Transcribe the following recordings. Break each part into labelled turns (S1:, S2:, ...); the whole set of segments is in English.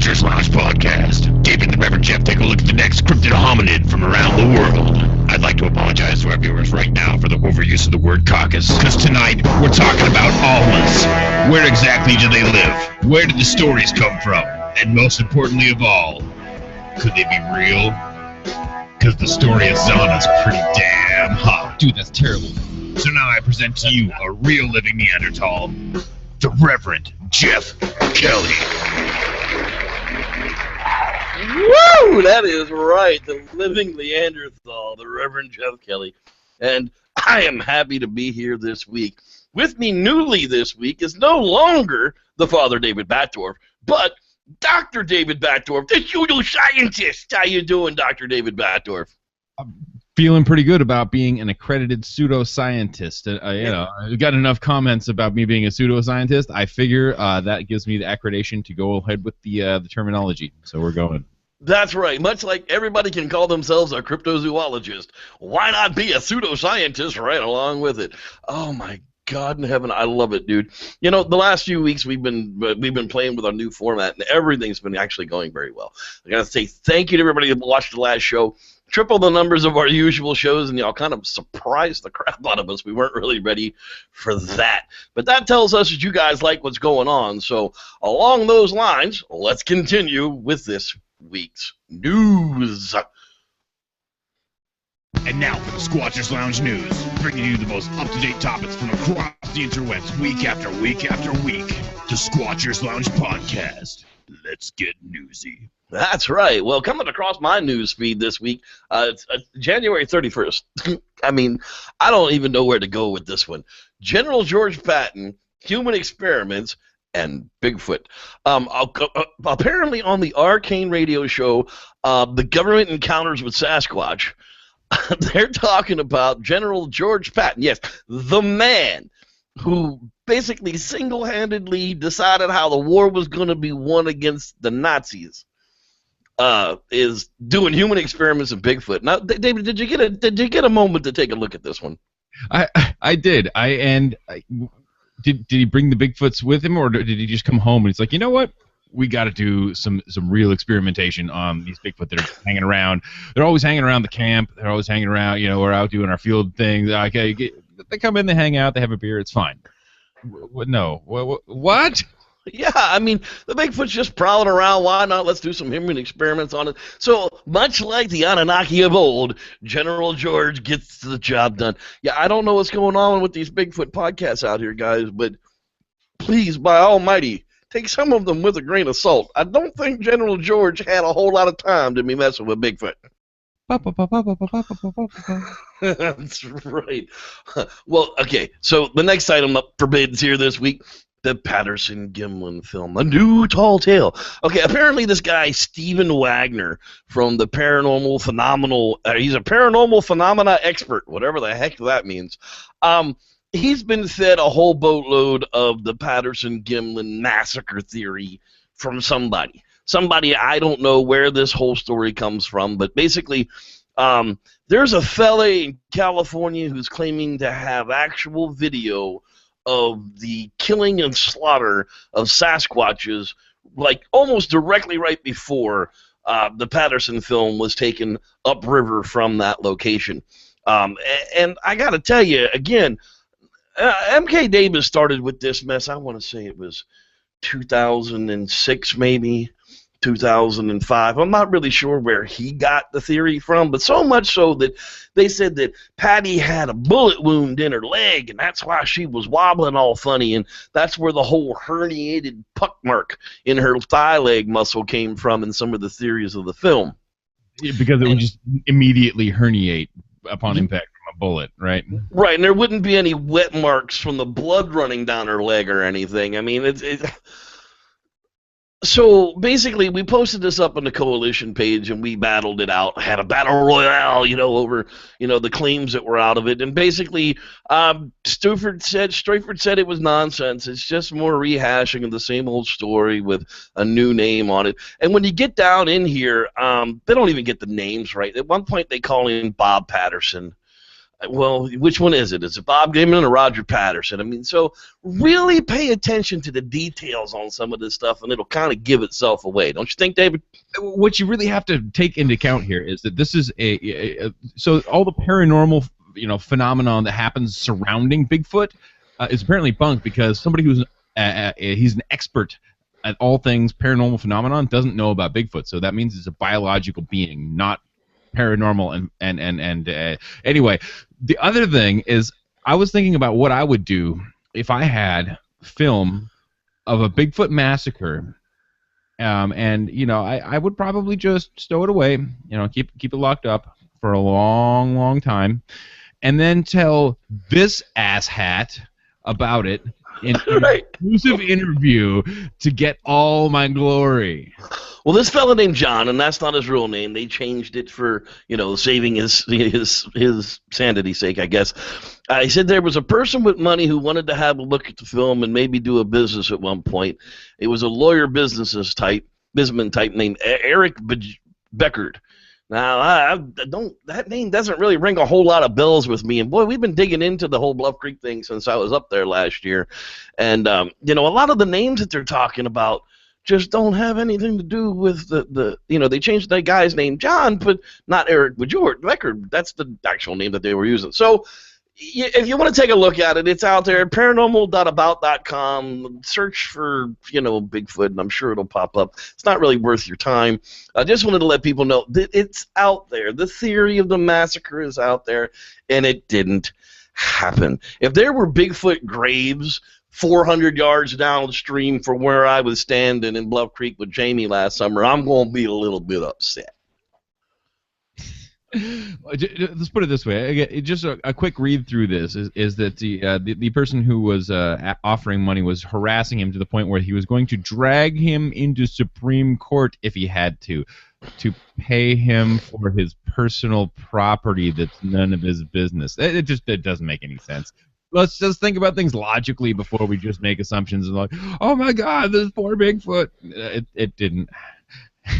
S1: Squatchers Lounge podcast. David and the Reverend Jeff take a look at the next cryptid hominid from around the world. I'd like to apologize to our viewers right now for the overuse of the word caucus, because tonight we're talking about almas. Where exactly do they live? Where did the stories come from? And most importantly of all, could they be real? Because the story of XANA's pretty damn hot. Dude, that's terrible. So now I present to you a real living Neanderthal, the Reverend Jeff Kelly.
S2: Woo! That is right. The living Neanderthal, the Reverend Jeff Kelly. And I am happy to be here this week. With me newly this week is no longer the Father David Batdorf, but Dr. David Batdorf, the pseudoscientist. How you doing, Dr. David Batdorf?
S3: I'm feeling pretty good about being an accredited pseudoscientist. I've got enough comments about me being a pseudoscientist. I figure that gives me the accreditation to go ahead with the terminology. So we're going.
S2: That's right. Much like everybody can call themselves a cryptozoologist, why not be a pseudoscientist right along with it? Oh my God in heaven, I love it, dude. You know, the last few weeks we've been playing with our new format, and everything's been actually going very well. I gotta say thank you to everybody that watched the last show. Triple the numbers of our usual shows, and y'all kind of surprised the crap out of us. We weren't really ready for that. But that tells us that you guys like what's going on. So along those lines, let's continue with this week's news.
S1: And now for the Squatchers Lounge news, bringing you the most up-to-date topics from across the interwebs week after week after week. The Squatchers Lounge podcast. Let's get newsy.
S2: That's right. Well, coming across my news feed this week, it's January 31st. I mean, I don't even know where to go with this one. General George Patton, human experiments, and Bigfoot. Apparently on the Arcane radio show, The Government Encounters with Sasquatch, they're talking about General George Patton, yes, the man who basically single-handedly decided how the war was going to be won against the Nazis. Is doing human experiments in Bigfoot. Now, David, did you get a moment to take a look at this one?
S3: I did. Did he bring the Bigfoots with him, or did he just come home and he's like, you know what? We got to do some real experimentation on these Bigfoot that are hanging around. They're always hanging around the camp. They're always hanging around. You know, we're out doing our field things. Okay, they come in, they hang out, they have a beer. It's fine. No. What?
S2: Yeah, I mean, the Bigfoot's just prowling around. Why not? Let's do some human experiments on it. So, much like the Anunnaki of old, General George gets the job done. Yeah, I don't know what's going on with these Bigfoot podcasts out here, guys, but please, by almighty, take some of them with a grain of salt. I don't think General George had a whole lot of time to be messing with Bigfoot. That's right. Well, okay, so the next item up for bids here this week, the Patterson-Gimlin film, A New Tall Tale. Okay, apparently this guy, Stephen Wagner, from the paranormal phenomenal, he's a paranormal phenomena expert, whatever the heck that means. He's been fed a whole boatload of the Patterson-Gimlin massacre theory from somebody. Somebody, I don't know where this whole story comes from, but basically, there's a fella in California who's claiming to have actual video of the killing and slaughter of Sasquatches, like almost directly right before the Patterson film was taken upriver from that location. And I got to tell you, again, MK Davis started with this mess, I want to say it was 2006 maybe, 2005. I'm not really sure where he got the theory from, but so much so that they said that Patty had a bullet wound in her leg, and that's why she was wobbling all funny, and that's where the whole herniated puck mark in her thigh leg muscle came from in some of the theories of the film.
S3: Yeah, because it would just immediately herniate upon impact from a bullet, right?
S2: Right, and there wouldn't be any wet marks from the blood running down her leg or anything. I mean, So basically, we posted this up on the coalition page, and we battled it out. Had a battle royale, over the claims that were out of it. And basically, Strayford said it was nonsense. It's just more rehashing of the same old story with a new name on it. And when you get down in here, they don't even get the names right. At one point, they call him Bob Patterson. Well, which one is it? Is it Bob Gaiman or Roger Patterson? I mean, so really pay attention to the details on some of this stuff, and it'll kind of give itself away. Don't you think, David?
S3: What you really have to take into account here is that this is so all the paranormal, phenomenon that happens surrounding Bigfoot is apparently bunk because somebody who's he's an expert at all things paranormal phenomenon doesn't know about Bigfoot. So that means it's a biological being, not paranormal. And anyway, the other thing is I was thinking about what I would do if I had film of a Bigfoot massacre. I would probably just stow it away, keep it locked up for a long, long time, and then tell this asshat about it in an exclusive interview to get all my glory.
S2: Well, this fella named John, and that's not his real name. They changed it for, saving his sanity's sake, I guess. He said there was a person with money who wanted to have a look at the film and maybe do a business at one point. It was a lawyer businessman type named Eric Beckard. Now, that name doesn't really ring a whole lot of bells with me. And boy, we've been digging into the whole Bluff Creek thing since I was up there last year. And a lot of the names that they're talking about just don't have anything to do with they changed that guy's name John, but not Eric Beckard. That's the actual name that they were using. So if you want to take a look at it, it's out there, paranormal.about.com. Search for, Bigfoot, and I'm sure it'll pop up. It's not really worth your time. I just wanted to let people know that it's out there. The theory of the massacre is out there, and it didn't happen. If there were Bigfoot graves 400 yards downstream from where I was standing in Bluff Creek with Jamie last summer, I'm going to be a little bit upset.
S3: Let's put it this way. Just a quick read through this is that the person who was offering money was harassing him to the point where he was going to drag him into Supreme Court if he had to pay him for his personal property that's none of his business. It doesn't make any sense. Let's just think about things logically before we just make assumptions and like, oh my God, this poor Bigfoot. It didn't.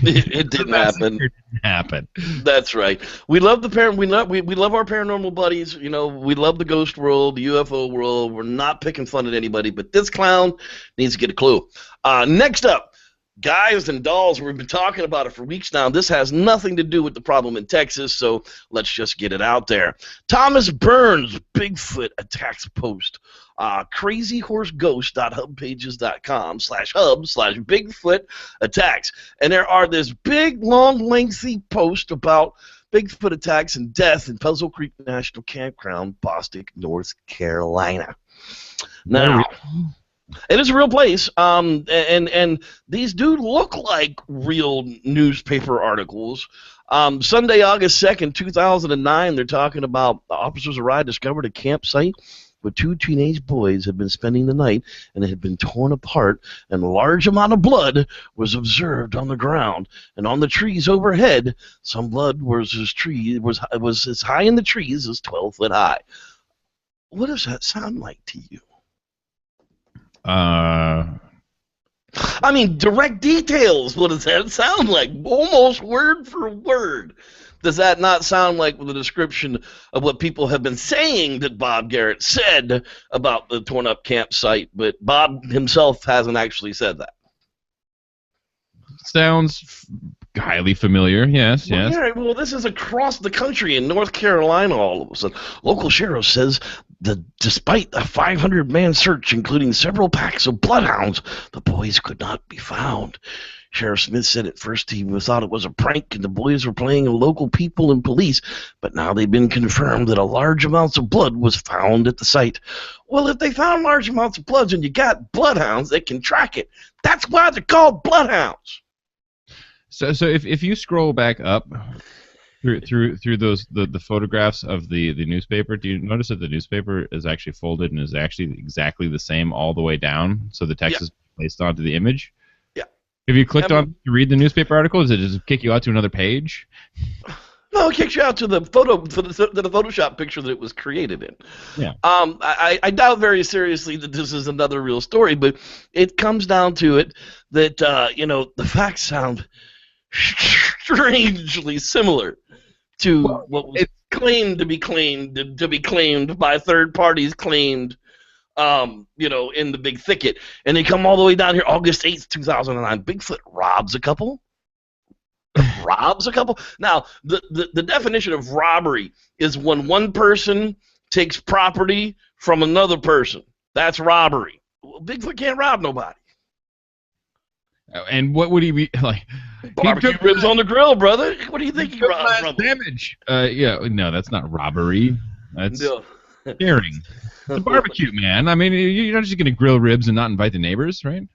S2: It didn't happen.
S3: It didn't happen.
S2: That's right. We love we love our paranormal buddies. We love the ghost world, the UFO world. We're not picking fun at anybody, but this clown needs to get a clue. Next up, guys and dolls. We've been talking about it for weeks now. This has nothing to do with the problem in Texas, so let's just get it out there. Thomas Burns, Bigfoot attacks post. crazyhorseghost.hubpages.com/hub/Bigfoot attacks. And there are this big, long, lengthy post about Bigfoot attacks and death in Puzzle Creek National Campground, Bostic, North Carolina. Now, it is a real place, and these do look like real newspaper articles. Sunday, August 2nd, 2009, they're talking about the officers arrived, discovered a campsite where two teenage boys had been spending the night, and it had been torn apart, and a large amount of blood was observed on the ground. And on the trees overhead, some blood was as high in the trees as 12 foot high. What does that sound like to you? I mean, direct details. What does that sound like? Almost word for word. Does that not sound like the description of what people have been saying that Bob Garrett said about the torn-up campsite, but Bob himself hasn't actually said that?
S3: Sounds highly familiar, yes.
S2: Yeah, well, this is across the country in North Carolina all of a sudden. Local sheriff says that despite a 500-man search, including several packs of bloodhounds, the boys could not be found. Sheriff Smith said at first he thought it was a prank and the boys were playing local people and police, but now they've been confirmed that a large amounts of blood was found at the site. Well, if they found large amounts of blood and you got bloodhounds, they can track it. That's why they're called bloodhounds.
S3: So if you scroll back up through those the photographs of the newspaper, do you notice that the newspaper is actually folded and is actually exactly the same all the way down? So the text is placed onto the image.
S2: Yeah.
S3: Have you clicked on to read the newspaper article? Does it just kick you out to another page?
S2: No, it kicks you out to the Photoshop picture that it was created in.
S3: Yeah.
S2: I doubt very seriously that this is another real story, but it comes down to it that the facts sound strangely similar to what was. claimed to be claimed by third parties claimed, in the big thicket. And they come all the way down here, August 8th, 2009. Bigfoot robs a couple. Now, the definition of robbery is when one person takes property from another person. That's robbery. Well, Bigfoot can't rob nobody.
S3: And what would he be like?
S2: Barbecue ribs on the grill, brother. What do you think he robbed from?
S3: Damage. No, that's not robbery. That's sharing. It's a barbecue, man. I mean, you're not just gonna grill ribs and not invite the neighbors, right?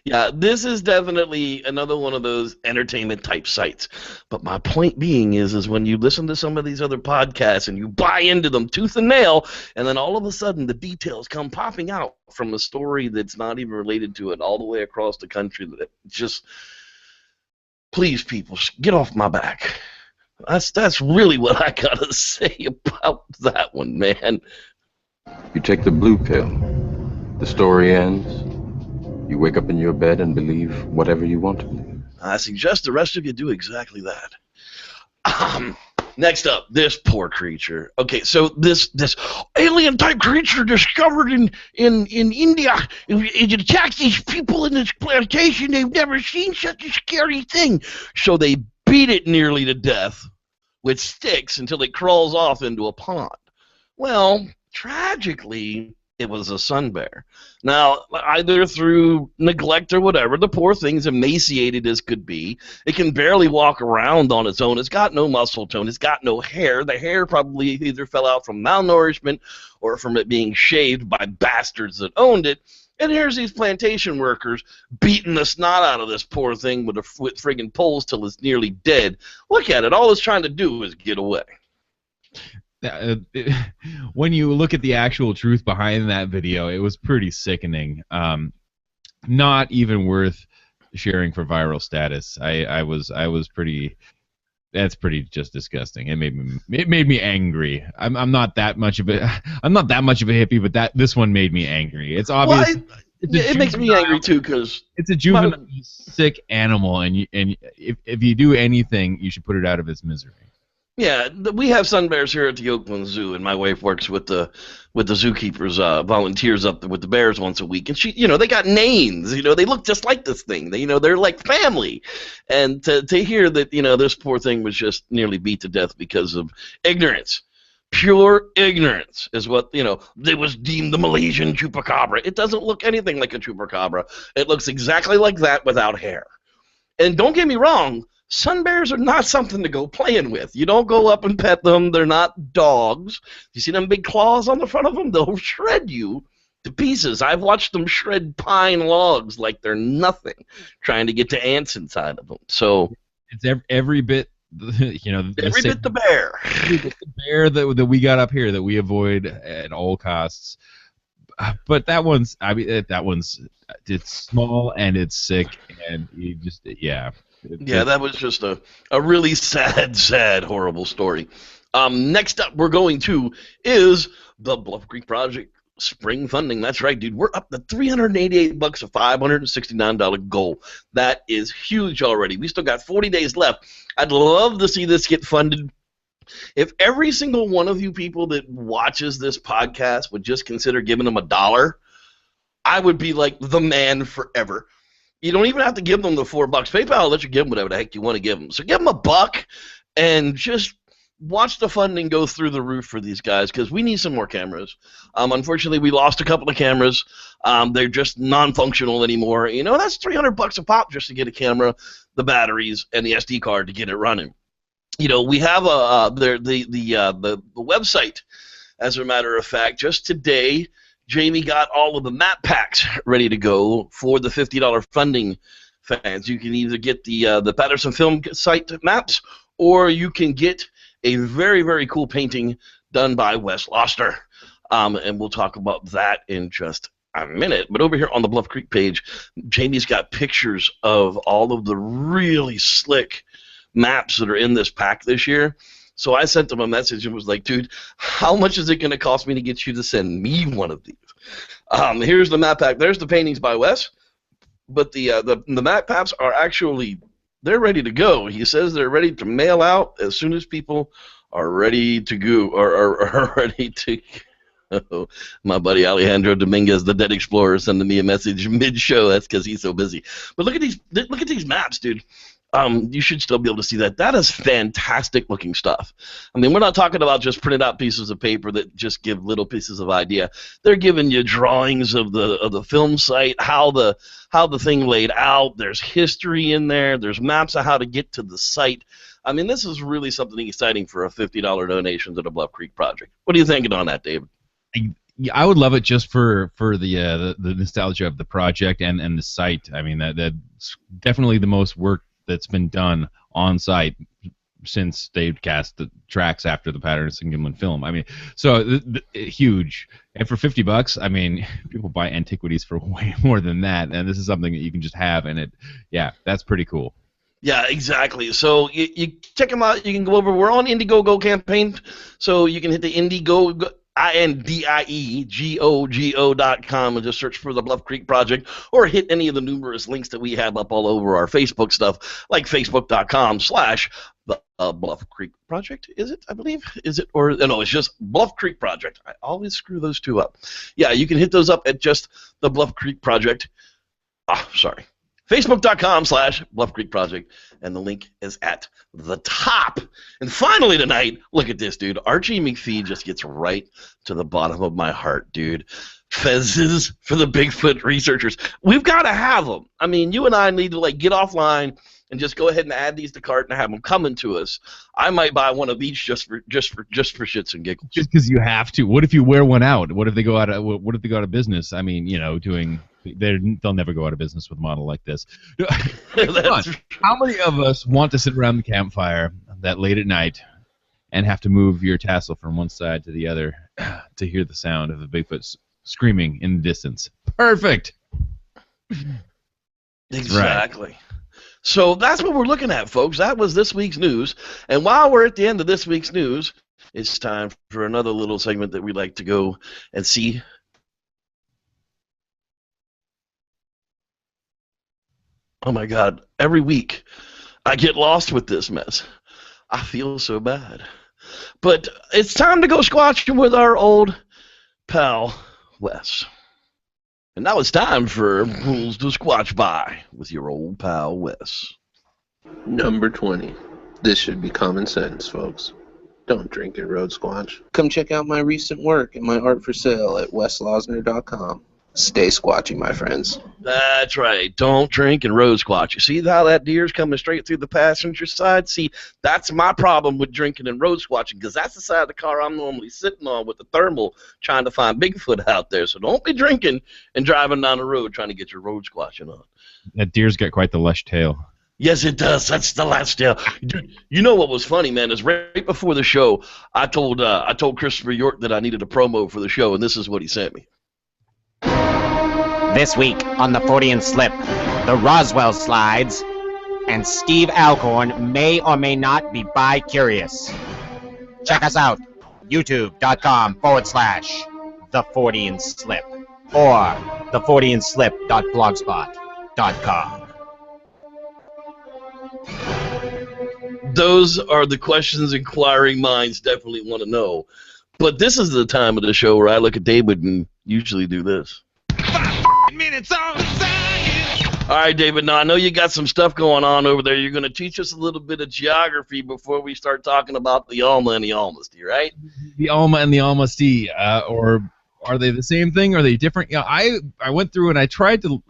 S2: Yeah, this is definitely another one of those entertainment type sites. But my point being is when you listen to some of these other podcasts and you buy into them tooth and nail, and then all of a sudden the details come popping out from a story that's not even related to it all the way across the country, that just, please, people, get off my back. That's really what I gotta say about that one, man.
S4: You take the blue pill. The story ends. You wake up in your bed and believe whatever you want to believe.
S2: I suggest the rest of you do exactly that. Next up, this poor creature. Okay, so this alien-type creature discovered in India, it attacks these people in this plantation. They've never seen such a scary thing. So they beat it nearly to death with sticks until it crawls off into a pond. Well, tragically, it was a sun bear. Now, either through neglect or whatever, the poor thing's emaciated as could be. It can barely walk around on its own. It's got no muscle tone. It's got no hair. The hair probably either fell out from malnourishment or from it being shaved by bastards that owned it. And here's these plantation workers beating the snot out of this poor thing with friggin' poles till it's nearly dead. Look at it. All it's trying to do is get away.
S3: When you look at the actual truth behind that video, it was pretty sickening. Not even worth sharing for viral status. I was pretty. That's pretty just disgusting. It made me angry. I'm not that much of a hippie, but this one made me angry. It's obvious.
S2: Well, it makes me angry too, because
S3: it's a juvenile sick animal, and if you do anything, you should put it out of its misery.
S2: Yeah, we have sun bears here at the Oakland Zoo, and my wife works with the zookeepers, volunteers up with the bears once a week, and they got names, they look just like this thing, they're like family, and to hear that, this poor thing was just nearly beat to death because of ignorance, pure ignorance is what, it was deemed the Malaysian chupacabra. It doesn't look anything like a chupacabra. It looks exactly like that without hair. And don't get me wrong, sun bears are not something to go playing with. You don't go up and pet them. They're not dogs. You see them big claws on the front of them? They'll shred you to pieces. I've watched them shred pine logs like they're nothing, trying to get to ants inside of them. So
S3: it's every bit, every
S2: bit the bear.
S3: Every bit the bear that we got up here that we avoid at all costs. But it's small and it's sick, and you just that was just a really sad, horrible story. Next up we're going to is the Bluff Creek Project spring funding. That's right, dude. We're up to $388, a $569 goal. That is huge already. We still got 40 days left. I'd love to see this get funded. If every single one of you people that watches this podcast would just consider giving them $1, I would be like the man forever. You don't even have to give them the $4. PayPal will let you give them whatever the heck you want to give them. So give them $1 and just watch the funding go through the roof for these guys, because we need some more cameras. Unfortunately, we lost a couple of cameras. They're just non-functional anymore. That's $300 a pop just to get a camera, the batteries, and the SD card to get it running. We have the website. As a matter of fact, just today, Jamie got all of the map packs ready to go for the $50 funding fans. You can either get the Patterson Film site maps, or you can get a very, very cool painting done by Wes Loster. And we'll talk about that in just a minute. But over here on the Bluff Creek page, Jamie's got pictures of all of the really slick maps that are in this pack this year. So I sent him a message and was like, dude, how much is it going to cost me to get you to send me one of these? Here's the map pack. There's the paintings by Wes, but the map packs are actually, they're ready to go. He says they're ready to mail out as soon as people
S2: are ready to go, are ready to go. My buddy Alejandro Dominguez, the Dead Explorer, sending me a message mid-show. That's because he's so busy. But look at these maps, dude. You should still be able to see that. That is fantastic looking stuff. I mean, we're not talking about just printed out pieces of paper that just give little pieces of idea. They're giving you drawings of the film site, how the thing laid out. There's history in there. There's maps of how to get to the site. I mean, this is really something exciting for a $50 donation to the Bluff Creek Project. What are you thinking on that, David?
S3: I would love it just for the nostalgia of the project and the site. I mean, that's definitely the most work that's been done on site since they cast the tracks after the Patterson Gimlin film. I mean, so huge. And for $50, I mean, people buy antiquities for way more than that, and this is something that you can just have, and that's pretty cool.
S2: Yeah, exactly. So you check them out. You can go over. We're on Indiegogo campaign, so you can hit the Indiegogo. INDIEGOGO.com and just search for the Bluff Creek Project, or hit any of the numerous links that we have up all over our Facebook stuff, like facebook.com/the Bluff Creek Project. Is it? I believe. Is it? Or no, it's just Bluff Creek Project. I always screw those two up. Yeah, you can hit those up at just the Bluff Creek Project. Facebook.com/Bluff Creek Project, and the link is at the top. And finally tonight, look at this, dude. Archie McPhee just gets right to the bottom of my heart, dude. Fezzes for the Bigfoot researchers. We've got to have them. I mean, you and I need to get offline and just go ahead and add these to cart and have them coming to us. I might buy one of each just for shits and giggles.
S3: Just because you have to. What if you wear one out? What if they go out of business? I mean, they'll never go out of business with a model like this. How many of us want to sit around the campfire that late at night and have to move your tassel from one side to the other to hear the sound of the Bigfoot screaming in the distance? Perfect.
S2: Exactly. Right. So that's what we're looking at, folks. That was this week's news. And while we're at the end of this week's news, it's time for another little segment that we'd like to go and see. Oh, my God. Every week I get lost with this mess. I feel so bad. But it's time to go squatching with our old pal, Wes. And now it's time for Rules to Squatch By with your old pal, Wes.
S5: Number 20. This should be common sense, folks. Don't drink and road squatch. Come check out my recent work and my art for sale at weslosner.com. Stay squatchy, my friends.
S2: That's right. Don't drink and road squatch. You see how that deer's coming straight through the passenger side? See, that's my problem with drinking and road squatching, because that's the side of the car I'm normally sitting on with the thermal trying to find Bigfoot out there. So don't be drinking and driving down the road trying to get your road squatching on.
S3: That deer's got quite the lush tail.
S2: Yes, it does. That's the last tail. Dude, you know what was funny, man, is right before the show, I told Christopher York that I needed a promo for the show, and this is what he sent me.
S6: This week on the Freudian Slip, the Roswell slides, and Steve Alcorn may or may not be bi-curious. Check us out, youtube.com/the Freudian Slip, or thefreudianslip.blogspot.com.
S2: Those are the questions inquiring minds definitely want to know. But this is the time of the show where I look at David and usually do this.
S1: 5 minutes on science.
S2: All right, David, now I know you got some stuff going on over there. You're going to teach us a little bit of geography before we start talking about the Alma and the Almasty, right?
S3: The Alma and the Almasty, or are they the same thing? Are they different? I went through and I tried to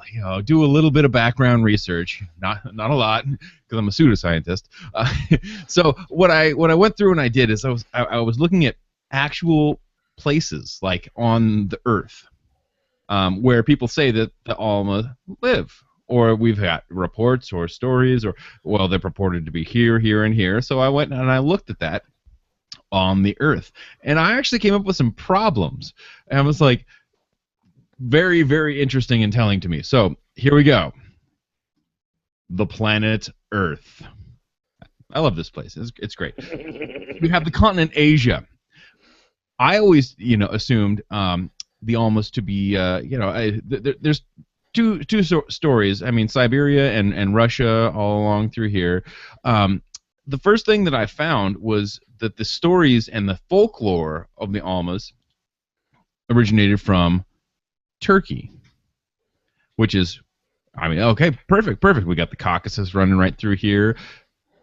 S3: do a little bit of background research, not a lot, because I'm a pseudoscientist. So what I went through and I did is I was looking at actual places like on the Earth where people say that the Alma live, or we've got reports or stories, or they're purported to be here, here, and here. So I went and I looked at that on the Earth, and I actually came up with some problems, and I was like, very, very interesting and telling to me. So here we go. The planet Earth. I love this place. It's great. We have the continent Asia. I always, assumed the Almas to be, there's two stories. I mean, Siberia and Russia all along through here. the first thing that I found was that the stories and the folklore of the Almas originated from Turkey, which is, I mean, okay, perfect. We got the Caucasus running right through here.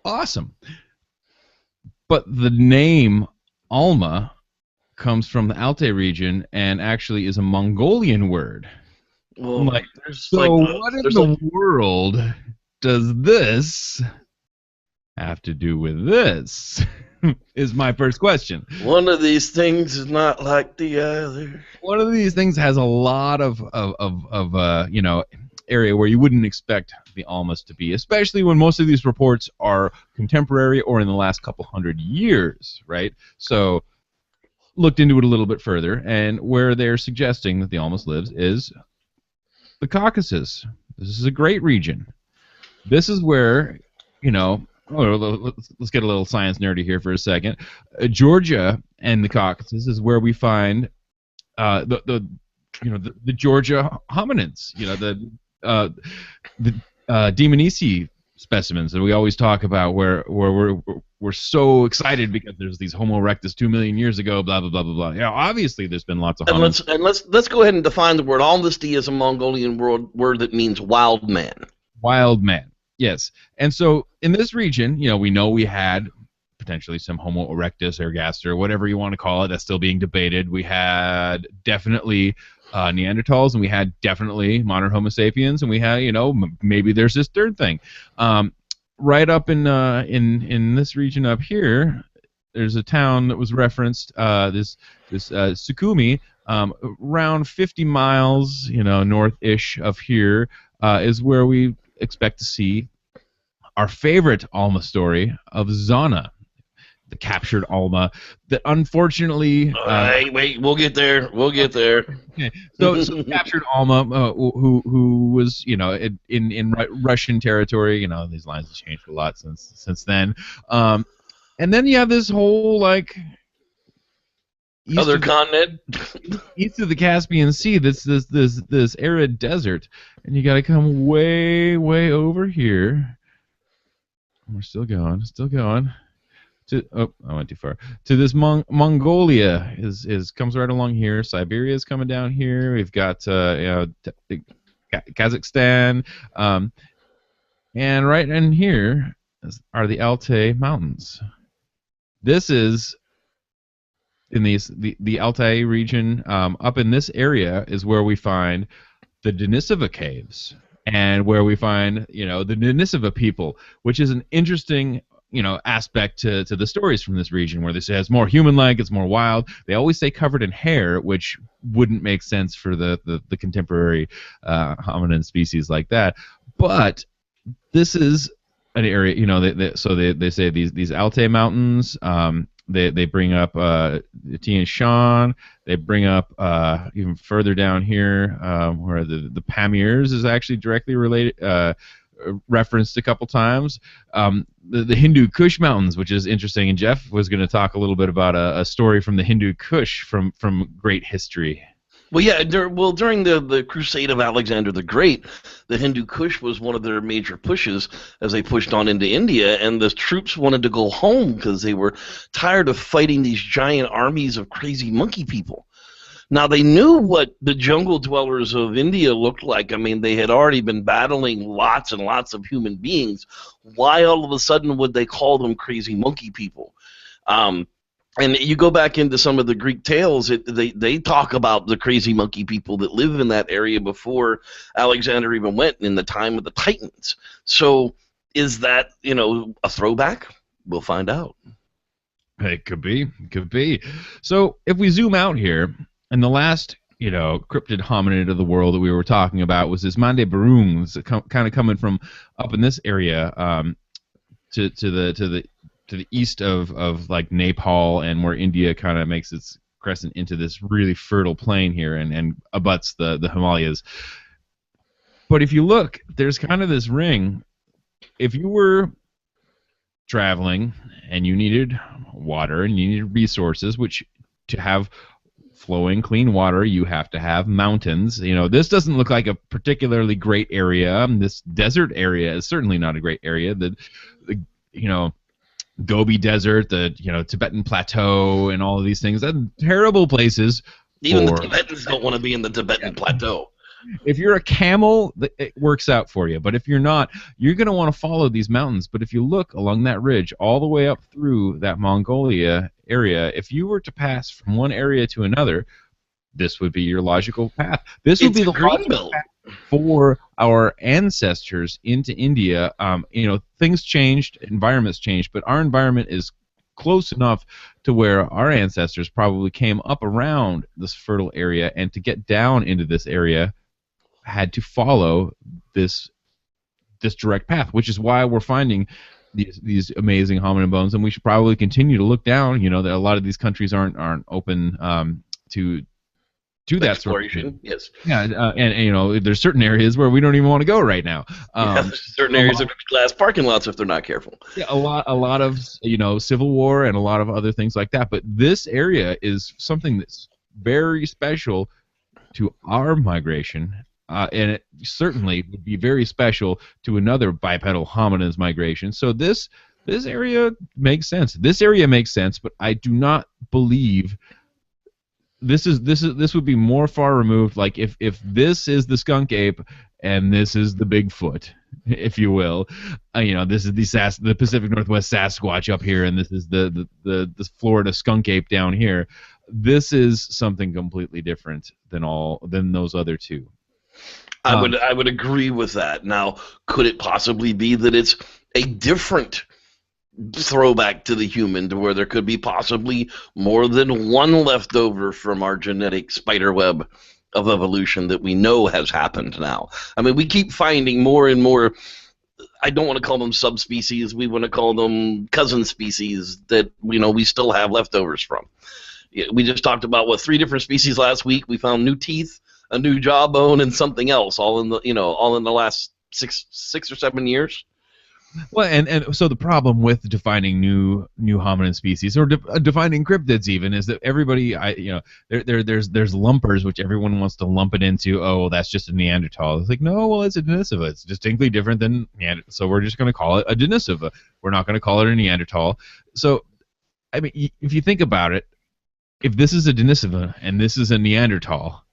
S3: Awesome. But the name Alma comes from the Altai region and actually is a Mongolian word.
S2: Well,
S3: what in the world does this have to do with this? Is my first question.
S2: One of these things is not like the other.
S3: One of these things has a lot of area where you wouldn't expect the Almas to be, especially when most of these reports are contemporary or in the last couple hundred years, right? So looked into it a little bit further, and where they're suggesting that the Almas lives is the Caucasus. This is a great region. This is where, let's get a little science nerdy here for a second. Georgia and the Caucasus is where we find the Georgia hominids. The Demonisi specimens that we always talk about, where we're so excited because there's these Homo erectus 2 million years ago, blah blah blah blah blah. Yeah, obviously there's been lots of hominids.
S2: And let's go ahead and define the word. Almasty is a Mongolian word that means wild man.
S3: Wild man. Yes. And so in this region, we know we had potentially some Homo erectus, ergaster, whatever you want to call it. That's still being debated. We had definitely Neanderthals, and we had definitely modern Homo sapiens, and we had, maybe there's this third thing. Right up in this region up here, there's a town that was referenced, this Sukhumi, around 50 miles, north-ish of here, is where we expect to see our favorite Alma story of Zana, the captured Alma that unfortunately...
S2: wait, we'll get there.
S3: Okay. So captured Alma, who was, in Russian territory. These lines have changed a lot since then. And then you have this whole,
S2: other continent
S3: east of the Caspian Sea, this arid desert, and you got to come way over here. We're still going. I went too far. To this Mongolia comes right along here. Siberia is coming down here. We've got Kazakhstan, and right in here are the Altai Mountains. This is in the Altai region. Up in this area is where we find the Denisova caves, and where we find the Denisova people, which is an interesting aspect to the stories from this region, where they say it's more human-like, it's more wild. They always say covered in hair, which wouldn't make sense for the contemporary hominin species like that. But this is an area, so they say these Altai Mountains. They bring up Tian Shan. They bring up even further down here where the Pamirs is actually directly related. Referenced a couple times. The Hindu Kush Mountains, which is interesting, and Jeff was going to talk a little bit about a story from the Hindu Kush from great history.
S2: Well, yeah. During the Crusade of Alexander the Great, the Hindu Kush was one of their major pushes as they pushed on into India, and the troops wanted to go home because they were tired of fighting these giant armies of crazy monkey people. Now, they knew what the jungle dwellers of India looked like. I mean, they had already been battling lots and lots of human beings. Why all of a sudden would they call them crazy monkey people? And you go back into some of the Greek tales, they talk about the crazy monkey people that live in that area before Alexander even went in the time of the Titans. So is that, a throwback? We'll find out.
S3: It could be. So if we zoom out here, and the last, cryptid hominid of the world that we were talking about was this Mande Barung, kind of coming from up in this area to the east of like Nepal, and where India kind of makes its crescent into this really fertile plain here and abuts the Himalayas. But if you look, there's kind of this ring. If you were traveling and you needed water and you needed resources, which to have flowing clean water, you have to have mountains. This doesn't look like a particularly great area. This desert area is certainly not a great area. Gobi Desert, the Tibetan Plateau, and all of these things. That's terrible places.
S2: Even the Tibetans don't want to be in the Tibetan Plateau.
S3: If you're a camel, it works out for you. But if you're not, you're going to want to follow these mountains. But if you look along that ridge all the way up through that Mongolia area, if you were to pass from one area to another, this would be your logical path. This would be the logical path for our ancestors into India. Things changed, environments changed, but our environment is close enough to where our ancestors probably came up around this fertile area, and to get down into this area had to follow this direct path, which is why we're finding these amazing hominin bones, and we should probably continue to look down. That a lot of these countries aren't open to that
S2: exploration.
S3: Sort of
S2: yes.
S3: Yeah, and there's certain areas where we don't even want to go right now.
S2: Certain areas are glass parking lots if they're not careful.
S3: Yeah, a lot of civil war and a lot of other things like that. But this area is something that's very special to our migration, and it certainly would be very special to another bipedal hominins migration. So this area makes sense. This area makes sense, but I do not believe. This would be more far removed. Like if this is the skunk ape and this is the Bigfoot, if you will, this is the Pacific Northwest Sasquatch up here, and this is the Florida skunk ape down here. This is something completely different than those other two.
S2: I would agree with that. Now, could it possibly be that it's a different throwback to the human, to where there could be possibly more than one leftover from our genetic spiderweb of evolution that we know has happened now? I mean, we keep finding more and more, I don't want to call them subspecies, we want to call them cousin species that we still have leftovers from. We just talked about 3 different species last week. We found new teeth, a new jawbone, and something else all in the last six or 7 years.
S3: Well, and so the problem with defining new hominin species, or defining cryptids even, is that everybody, there's lumpers, which everyone wants to lump it into. Oh, well, that's just a Neanderthal. It's like, no, well, it's a Denisova. It's distinctly different than Neanderthal, so we're just going to call it a Denisova. We're not going to call it a Neanderthal. So, I mean, if you think about it, if this is a Denisova and this is a Neanderthal,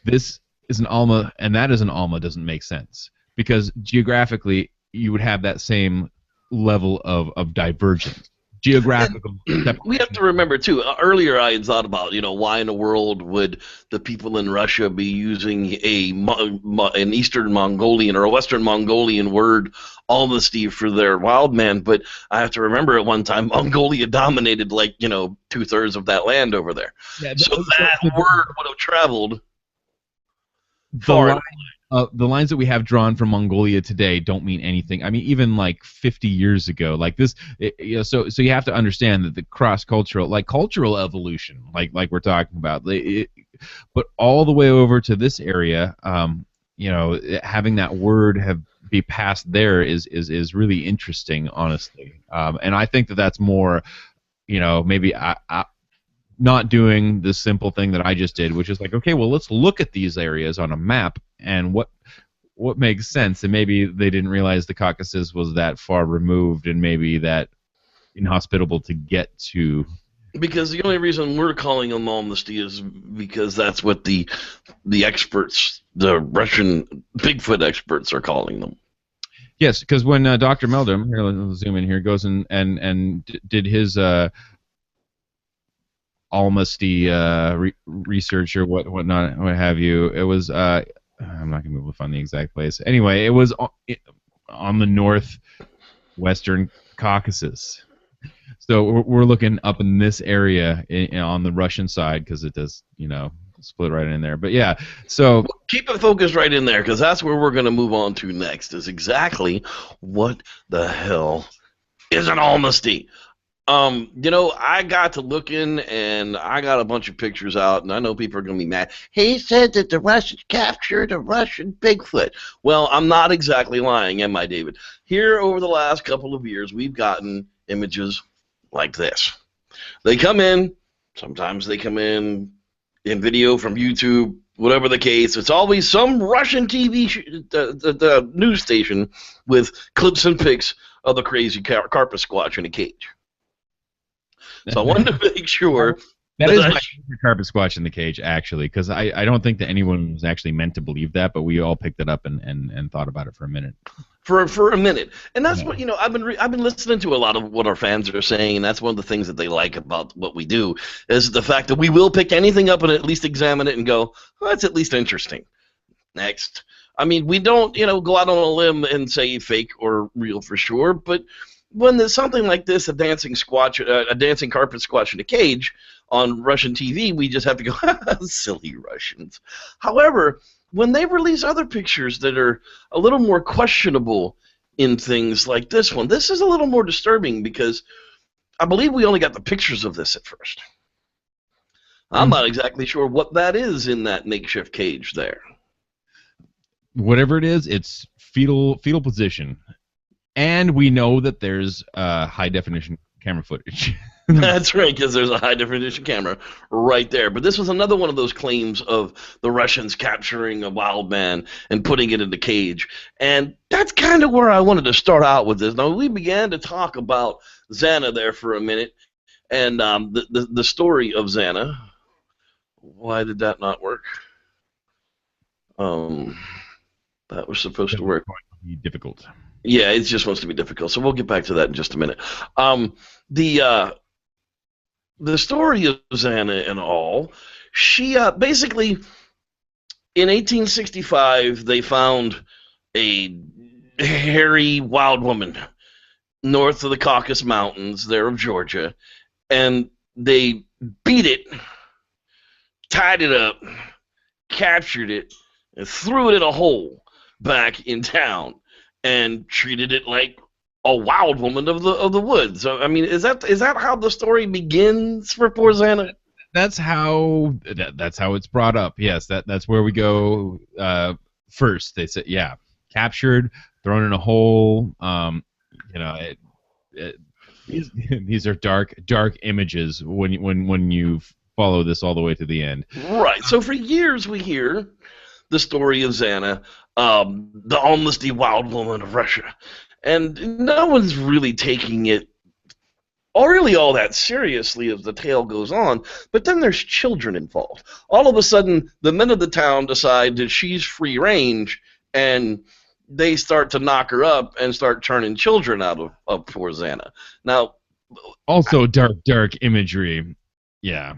S3: this is an Alma and that is an Alma doesn't make sense, because geographically you would have that same level of divergence. Geographical.
S2: We have to remember too. Earlier, I had thought about why in the world would the people in Russia be using an Eastern Mongolian or a Western Mongolian word, Alamsty, for their wild man. But I have to remember at one time Mongolia dominated 2/3 of that land over there. Yeah, so that word would have traveled far.
S3: The lines that we have drawn from Mongolia today don't mean anything. I mean, even 50 years ago, like this. So you have to understand that the cross-cultural, cultural evolution, like we're talking about, but all the way over to this area, having that word be passed there is really interesting, honestly. And I think that that's more, maybe not doing the simple thing that I just did, which is okay, well, let's look at these areas on a map and what makes sense. And maybe they didn't realize the Caucasus was that far removed and maybe that inhospitable to get to.
S2: Because the only reason we're calling them Alamsty is because that's what the experts, the Russian Bigfoot experts, are calling them.
S3: Yes, because when Dr. Meldrum, here, let's zoom in here, goes and did his Alamsty research or whatnot, what have you. It was I'm not gonna be able to find the exact place. Anyway, it was on the northwestern Caucasus. So we're looking up in this area on the Russian side, because it does split right in there. But yeah, so
S2: keep it focused right in there, because that's where we're gonna move on to next. Is exactly what the hell is an Alamsty. I got to looking, and I got a bunch of pictures out, and I know people are going to be mad. He said that the Russians captured a Russian Bigfoot. Well, I'm not exactly lying, am I, David? Here, over the last couple of years, we've gotten images like this. They come in, sometimes they come in video from YouTube, whatever the case. It's always some Russian TV the news station with clips and pics of the crazy carpet squatch in a cage. So I wanted to make sure
S3: that is my favorite carpet squatch in the cage, actually, because I don't think that anyone was actually meant to believe that, but we all picked it up and thought about it for a minute.
S2: For a minute, and that's what I've been listening to a lot of what our fans are saying, and that's one of the things that they like about what we do is the fact that we will pick anything up and at least examine it and go, well, that's at least interesting. Next, I mean, we don't go out on a limb and say fake or real for sure, but when there's something like this, a dancing carpet squatch in a cage on Russian TV, we just have to go, silly Russians. However, when they release other pictures that are a little more questionable in things like this one, this is a little more disturbing because I believe we only got the pictures of this at first. I'm not exactly sure what that is in that makeshift cage there.
S3: Whatever it is, it's fetal position. And we know that there's high-definition camera footage.
S2: That's right, because there's a high-definition camera right there. But this was another one of those claims of the Russians capturing a wild man and putting it in the cage. And that's kind of where I wanted to start out with this. Now, we began to talk about XANA there for a minute, and the story of XANA. Why did that not work? That was supposed to work.
S3: It's going to be difficult.
S2: Yeah, it just wants to be difficult. So we'll get back to that in just a minute. The story of XANA and all, she basically, in 1865, they found a hairy wild woman north of the Caucasus Mountains there of Georgia, and they beat it, tied it up, captured it, and threw it in a hole back in town, and treated it like a wild woman of the woods. So, I mean, is that how the story begins for poor XANA?
S3: That's how it's brought up. Yes, that's where we go first. They said, yeah, captured, thrown in a hole. These are dark images when you follow this all the way to the end.
S2: Right. So for years we hear the story of XANA, the Alamsty wild woman of Russia. And no one's really taking it really all that seriously as the tale goes on, but then there's children involved. All of a sudden, the men of the town decide that she's free range, and they start to knock her up and start turning children out of poor XANA. Now,
S3: also dark imagery. Yeah.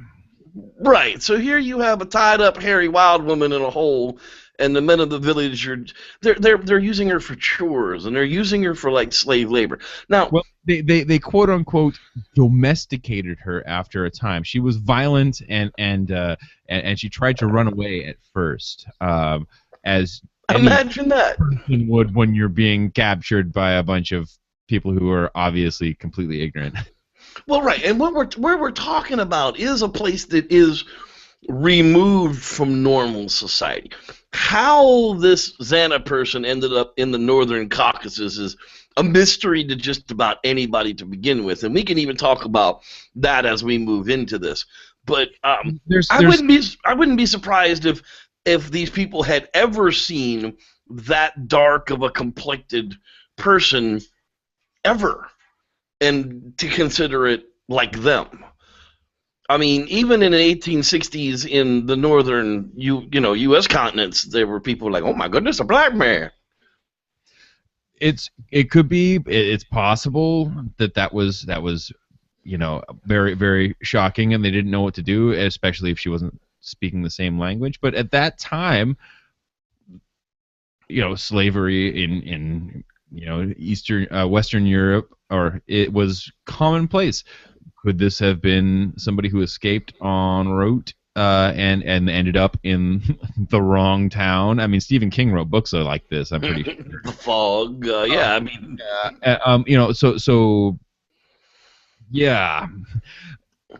S2: Right. So here you have a tied-up, hairy wild woman in a hole, and the men of the village they're using her for chores, and they're using her for like slave labor. Now,
S3: well, they quote unquote domesticated her after a time. She was violent and she tried to run away at first, as
S2: imagine that
S3: person would when you're being captured by a bunch of people who are obviously completely ignorant.
S2: Well, right, and where we're talking about is a place that is removed from normal society. How this XANA person ended up in the northern Caucasus is a mystery to just about anybody to begin with, and we can even talk about that as we move into this. But I wouldn't be surprised if these people had ever seen that dark of a complected person ever, and to consider it like them. I mean, even in the 1860s in the northern U.S. continents, there were people like, oh my goodness, a black man.
S3: It's possible that was very, very shocking, and they didn't know what to do, especially if she wasn't speaking the same language. But at that time, slavery in Western Europe, or it was commonplace. Could this have been somebody who escaped en route and ended up in the wrong town? I mean, Stephen King wrote books like this, I'm pretty sure.
S2: The Fog, yeah, I mean...
S3: yeah.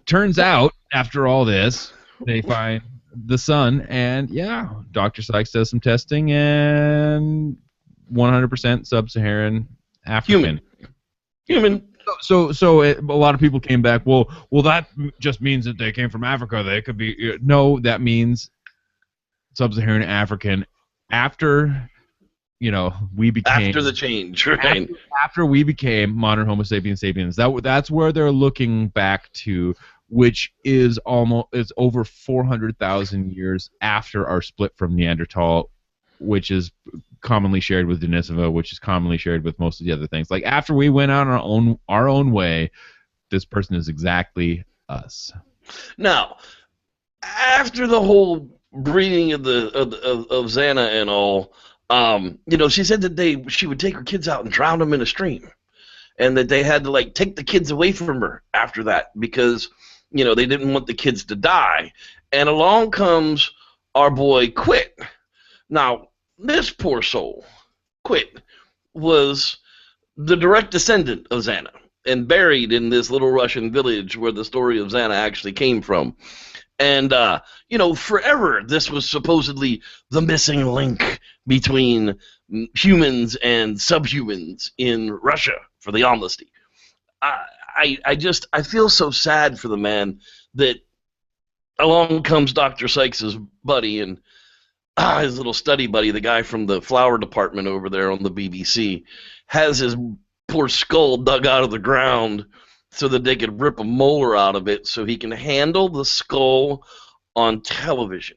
S3: Turns out, after all this, they find the son, and yeah, Dr. Sykes does some testing, and 100% sub-Saharan African.
S2: Human.
S3: So a lot of people came back. Well, that just means that they came from Africa. They could be no. That means sub-Saharan African. After we became
S2: After the change, right?
S3: after we became modern Homo sapiens sapiens. That's where they're looking back to, which is over 400,000 years after our split from Neanderthal, which is commonly shared with Denisova, which is commonly shared with most of the other things. Like after we went on our own way, this person is exactly us.
S2: Now, after the whole breeding of XANA and all, she said that she would take her kids out and drown them in a stream, and that they had to take the kids away from her after that because they didn't want the kids to die. And along comes our boy Quit. Now, this poor soul, Quit, was the direct descendant of XANA and buried in this little Russian village where the story of XANA actually came from. And, forever this was supposedly the missing link between humans and subhumans in Russia for the Alamsty. I feel so sad for the man that along comes Dr. Sykes' buddy and his little study buddy, the guy from the flower department over there on the BBC, has his poor skull dug out of the ground so that they could rip a molar out of it so he can handle the skull on television.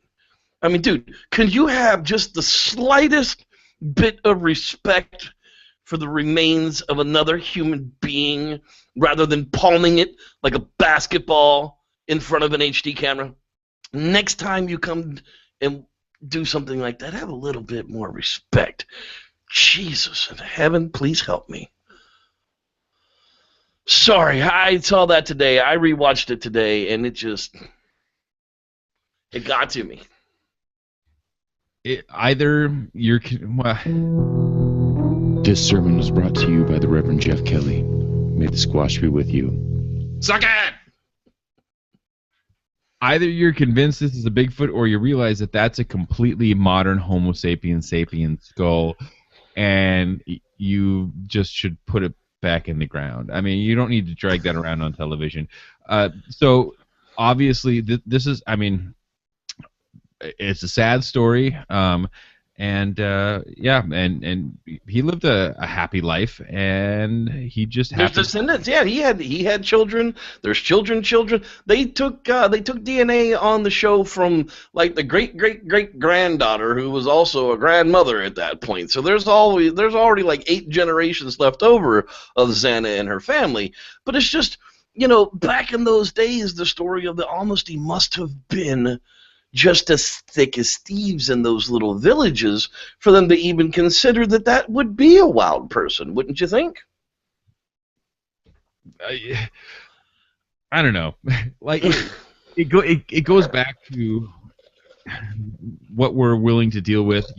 S2: I mean, dude, can you have just the slightest bit of respect for the remains of another human being rather than palming it like a basketball in front of an HD camera? Next time you come and do something like that, have a little bit more respect. Jesus in heaven, please help me. Sorry, I saw that today. I rewatched it today, and it got to me.
S1: This sermon was brought to you by the Reverend Jeff Kelly. May the Squatch be with you. Suck it!
S3: Either you're convinced this is a Bigfoot, or you realize that that's a completely modern Homo sapiens skull, and you just should put it back in the ground. I mean, you don't need to drag that around on television. So obviously, this is. I mean, it's a sad story. And he lived a happy life, and he just
S2: there's descendants. Yeah, he had children. There's children. They took DNA on the show from the great granddaughter, who was also a grandmother at that point. So there's already 8 generations left over of XANA and her family. But it's just back in those days, the story of the Alamsty must have been just as thick as thieves in those little villages for them to even consider that would be a wild person, wouldn't you think?
S3: I don't know. It goes back to what we're willing to deal with.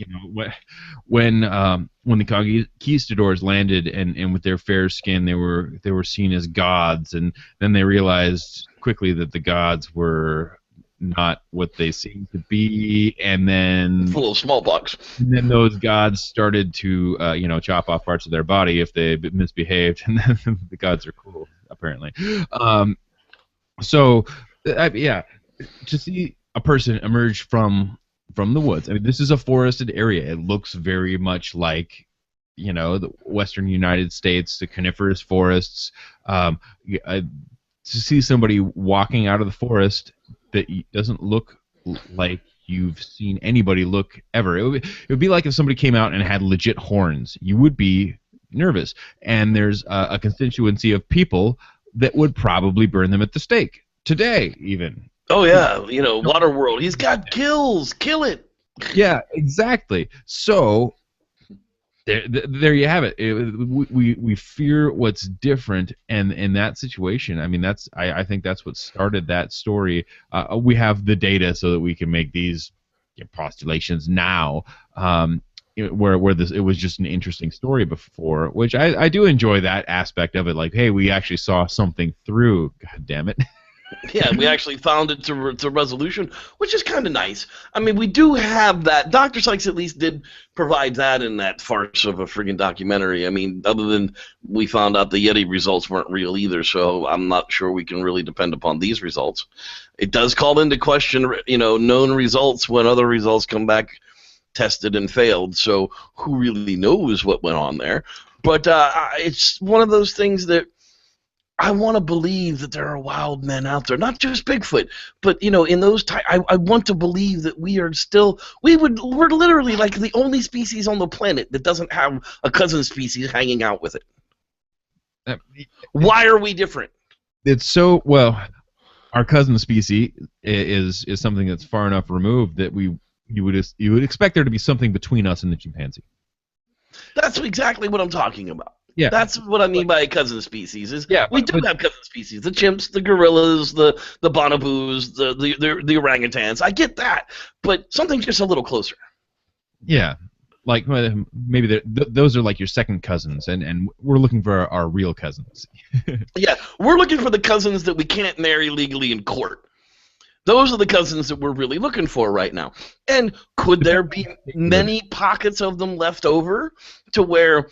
S3: When the conquistadors landed and with their fair skin they were seen as gods, and then they realized quickly that the gods were not what they seemed to be, and then
S2: full of smallpox.
S3: And then those gods started to, chop off parts of their body if they misbehaved, and then the gods are cool, apparently. To see a person emerge from the woods. I mean, this is a forested area. It looks very much like, the western United States, the coniferous forests. To see somebody walking out of the forest that doesn't look like you've seen anybody look ever. It would be like if somebody came out and had legit horns. You would be nervous. And there's a constituency of people that would probably burn them at the stake today, even.
S2: Oh yeah, Waterworld. He's got kills. Kill it.
S3: Yeah, exactly. So there you have it. We fear what's different, and in that situation, I mean, I think that's what started that story. We have the data so that we can make these postulations now. Where it was just an interesting story before, which I do enjoy that aspect of it. Like, hey, we actually saw something through. God damn it.
S2: Yeah, we actually found it to resolution, which is kind of nice. I mean, we do have that. Dr. Sykes at least did provide that in that farce of a friggin' documentary. I mean, other than we found out the Yeti results weren't real either, so I'm not sure we can really depend upon these results. It does call into question, known results when other results come back tested and failed. So who really knows what went on there? But it's one of those things that I want to believe that there are wild men out there, not just Bigfoot, but in those I want to believe that we're literally like the only species on the planet that doesn't have a cousin species hanging out with it. Why are we different?
S3: It's so our cousin species is something that's far enough removed that you would expect there to be something between us and the chimpanzee.
S2: That's exactly what I'm talking about.
S3: Yeah,
S2: that's what I mean by a cousin species. We do have cousin species: the chimps, the gorillas, the bonobos, the orangutans. I get that, but something just a little closer.
S3: Yeah, like maybe those are like your second cousins, and we're looking for our real cousins.
S2: Yeah, we're looking for the cousins that we can't marry legally in court. Those are the cousins that we're really looking for right now. And could there be many pockets of them left over to where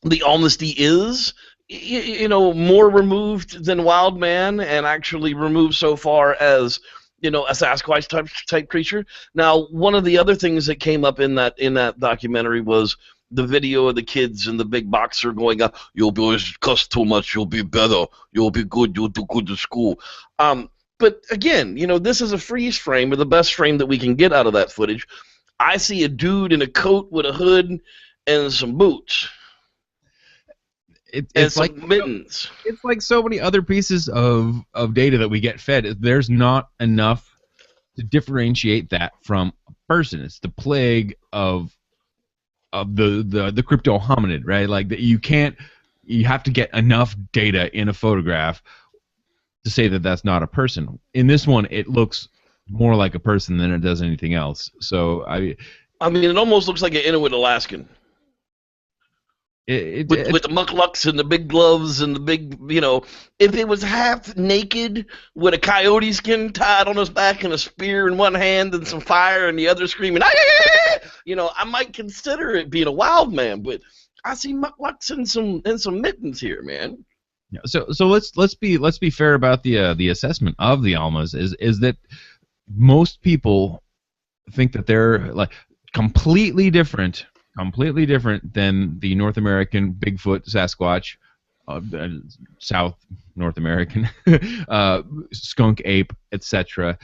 S2: the Alamsty is, more removed than wild man, and actually removed so far as, a Sasquatch type creature? Now, one of the other things that came up in that documentary was the video of the kids and the big boxer going, "You'll be cuss too much, you'll be better, you'll be good, you'll do good to school." But again, this is a freeze frame, or the best frame that we can get out of that footage. I see a dude in a coat with a hood and some boots.
S3: It's like
S2: mittens.
S3: It's like so many other pieces of data that we get fed. There's not enough to differentiate that from a person. It's the plague of the crypto hominid, right? Like that you have to get enough data in a photograph to say that that's not a person. In this one, it looks more like a person than it does anything else. So I mean,
S2: it almost looks like an Inuit Alaskan. With the mukluks and the big gloves and the big, if it was half naked with a coyote skin tied on his back and a spear in one hand and some fire and the other screaming, I might consider it being a wild man. But I see mukluks and some mittens here, man.
S3: Yeah, so let's be fair about the assessment of the Almas. Is that most people think that they're like completely different than the North American Bigfoot, Sasquatch, South North American skunk ape, etc.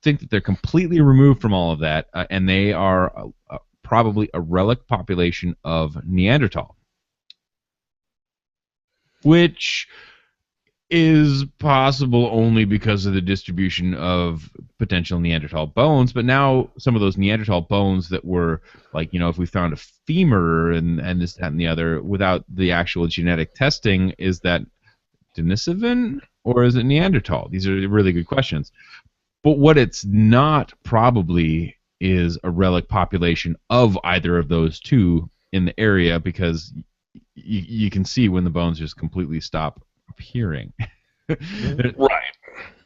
S3: Think that they're completely removed from all of that, and they are probably a relic population of Neanderthal, which is possible only because of the distribution of potential Neanderthal bones. But now some of those Neanderthal bones that were like, if we found a femur and this, that, and the other without the actual genetic testing, is that Denisovan or is it Neanderthal? These are really good questions. But what it's not probably is a relic population of either of those two in the area, because you can see when the bones just completely stop appearing.
S2: Right.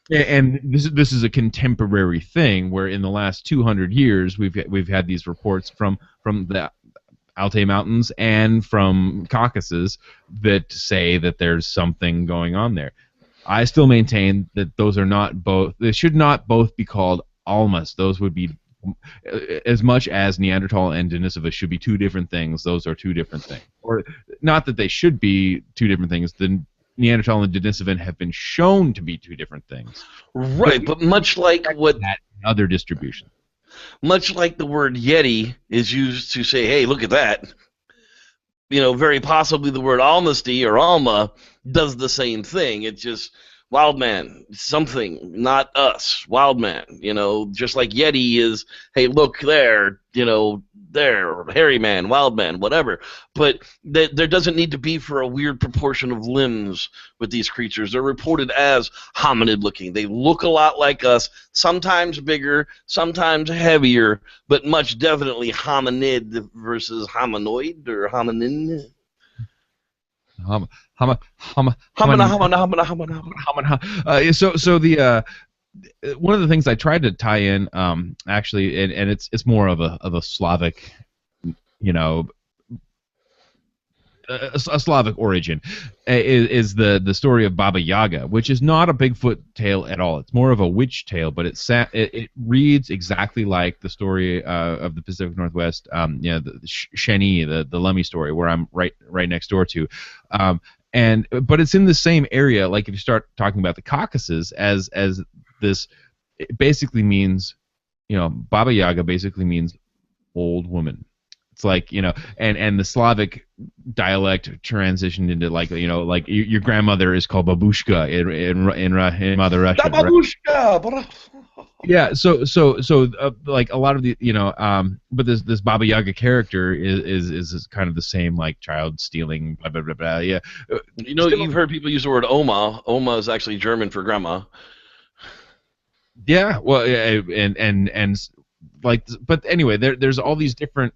S3: And this is a contemporary thing where in the last 200 years we've had these reports from the Altai Mountains and from Caucasus that say that there's something going on there. I still maintain that those are not both. They should not both be called Almas. Those would be, as much as Neanderthal and Denisova should be two different things. Those are two different things. Or not that they should be two different things. The Neanderthal and Denisovan have been shown to be two different things.
S2: Right, but much like what
S3: that other distribution.
S2: Much like the word Yeti is used to say, hey, look at that. Very possibly the word Almasty or Alma does the same thing. It's just wild man, something, not us, wild man. Just like Yeti is, hey, look there, there, hairy man, wild man, whatever. But there doesn't need to be for a weird proportion of limbs with these creatures. They're reported as hominid looking. They look a lot like us, sometimes bigger, sometimes heavier, but much definitely hominid versus hominoid or hominin.
S3: So the one of the things I tried to tie in, actually, and it's more of a Slavic, a Slavic origin, is the story of Baba Yaga, which is not a Bigfoot tale at all. It's more of a witch tale, but it reads exactly like the story of the Pacific Northwest, the Sheni, the Lummi story, where I'm right next door to. But it's in the same area. Like if you start talking about the Caucasus as this, it basically means, Baba Yaga basically means old woman. It's like, and the Slavic dialect transitioned into like your grandmother is called babushka in Mother Russia.
S2: Babushka. Right?
S3: Yeah, so like a lot of the but this Baba Yaga character is kind of the same, like child stealing, blah blah blah blah. Yeah,
S2: you've heard people use the word Oma. Oma is actually German for grandma.
S3: Yeah, well, and like, but anyway, there's all these different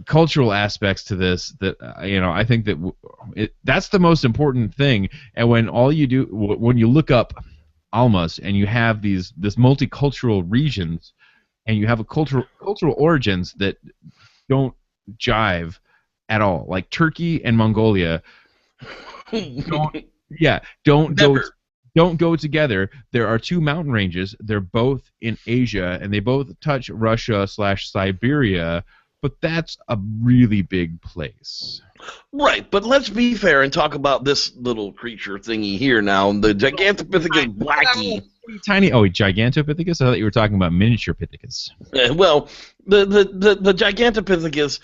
S3: cultural aspects to this that I think that that's the most important thing. And when when you look up Almas and you have this multicultural regions, and you have a cultural origins that don't jive at all, like Turkey and Mongolia don't go together. There are two mountain ranges. They're both in Asia, and they both touch Russia/Siberia, but that's a really big place.
S2: Right, but let's be fair and talk about this little creature thingy here now, the Gigantopithecus blackie.
S3: Tiny, Gigantopithecus? I thought you were talking about miniature Pithecus.
S2: Well, the Gigantopithecus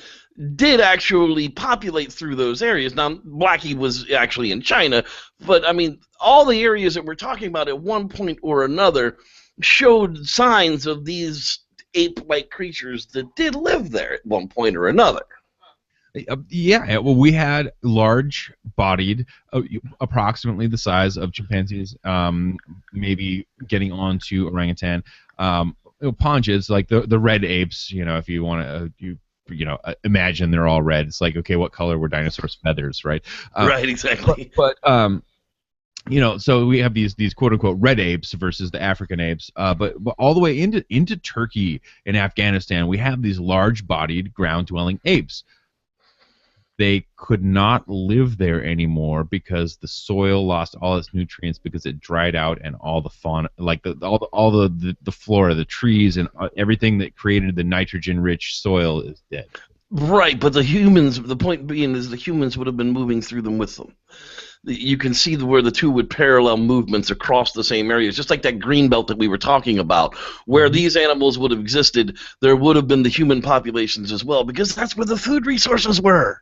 S2: did actually populate through those areas. Now, blackie was actually in China, but I mean, all the areas that we're talking about at one point or another showed signs of these ape-like creatures that did live there at one point or another.
S3: Yeah, well, we had large-bodied, approximately the size of chimpanzees, maybe getting on to orangutan, ponges, like the red apes. If you want to, imagine they're all red. It's like, okay, what color were dinosaurs' feathers, right?
S2: Right, exactly.
S3: But so we have these quote-unquote red apes versus the African apes, but all the way into Turkey and Afghanistan, we have these large-bodied, ground-dwelling apes. They could not live there anymore because the soil lost all its nutrients because it dried out, and all the fauna, like all the flora, the trees, and everything that created the nitrogen-rich soil is dead. Right,
S2: but the point being is the humans would have been moving through them with them. You can see where the two would parallel movements across the same areas, just like that green belt that we were talking about. Where these animals would have existed, there would have been the human populations as well, because that's where the food resources were.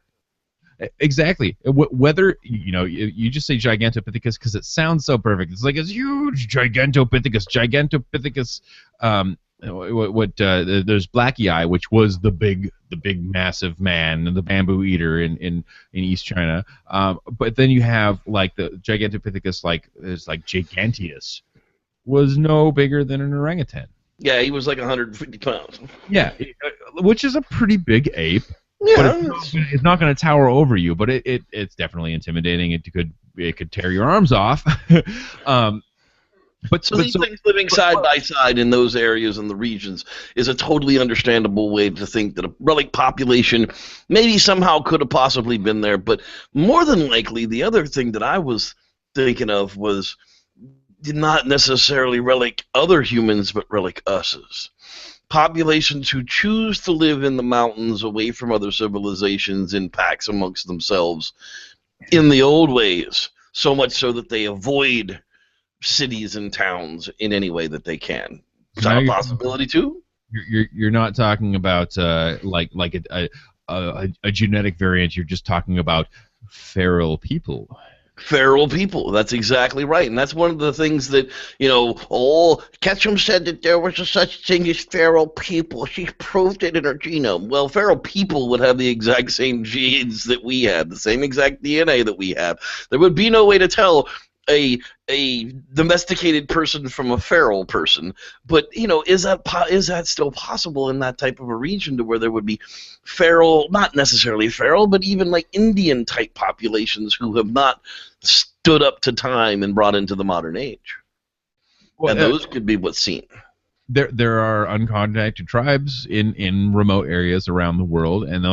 S3: Exactly. Whether you just say Gigantopithecus because it sounds so perfect. It's like it's huge Gigantopithecus. There's Blackie Eye, which was the big massive man, the bamboo eater in East China. But then you have like the Gigantopithecus, like there's like Giganteus, was no bigger than an orangutan.
S2: Yeah, he was like 150 pounds.
S3: Yeah, which is a pretty big ape.
S2: Yeah,
S3: but it's not going to tower over you, but it's definitely intimidating. It could tear your arms off.
S2: These things living side by side in those areas and the regions is a totally understandable way to think that a relic population maybe somehow could have possibly been there. But more than likely, the other thing that I was thinking of was not necessarily relic other humans, but relic us's. Populations who choose to live in the mountains away from other civilizations in packs amongst themselves in the old ways, so much so that they avoid cities and towns in any way that they can. Is that a possibility too?
S3: You're not talking about like a genetic variant. You're just talking about feral people.
S2: Feral people, that's exactly right. And that's one of the things that, Ketchum said that there was a such thing as feral people. She proved it in her genome. Well, feral people would have the exact same genes that we have, the same exact DNA that we have. There would be no way to tell a domesticated person from a feral person, but is that still possible in that type of a region to where there would be feral, not necessarily feral, but even like Indian type populations who have not stood up to time and brought into the modern age? Well, and those could be what's seen.
S3: there are uncontacted tribes in remote areas around the world, and